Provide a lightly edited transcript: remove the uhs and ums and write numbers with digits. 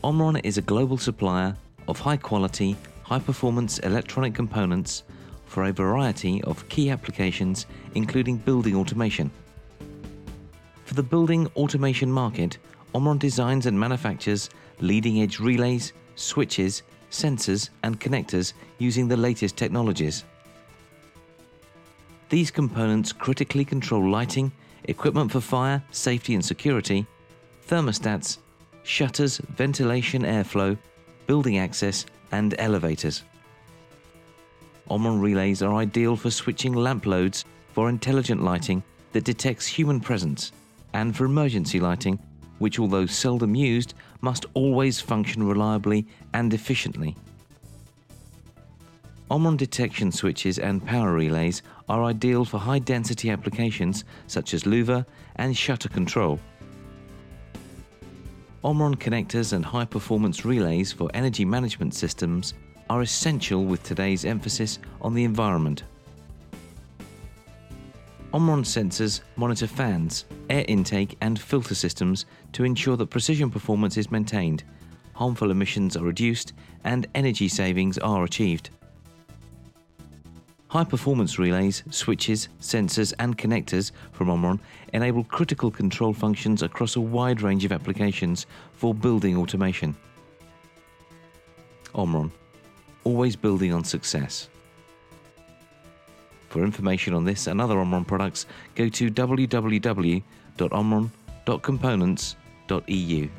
Omron is a global supplier of high-quality, high-performance electronic components for a variety of key applications, including building automation. For the building automation market, Omron designs and manufactures leading-edge relays, switches, sensors and connectors using the latest technologies. These components critically control lighting, equipment for fire, safety and security, thermostats, shutters, ventilation, airflow, building access and elevators. Omron relays are ideal for switching lamp loads for intelligent lighting that detects human presence, and for emergency lighting, which although seldom used, must always function reliably and efficiently. Omron detection switches and power relays are ideal for high-density applications such as louver and shutter control. Omron connectors and high-performance relays for energy management systems are essential with today's emphasis on the environment. Omron sensors monitor fans, air intake and filter systems to ensure that precision performance is maintained, harmful emissions are reduced and energy savings are achieved. High-performance relays, switches, sensors and connectors from Omron enable critical control functions across a wide range of applications for building automation. Omron, always building on success. For information on this and other Omron products, go to www.omron.components.eu.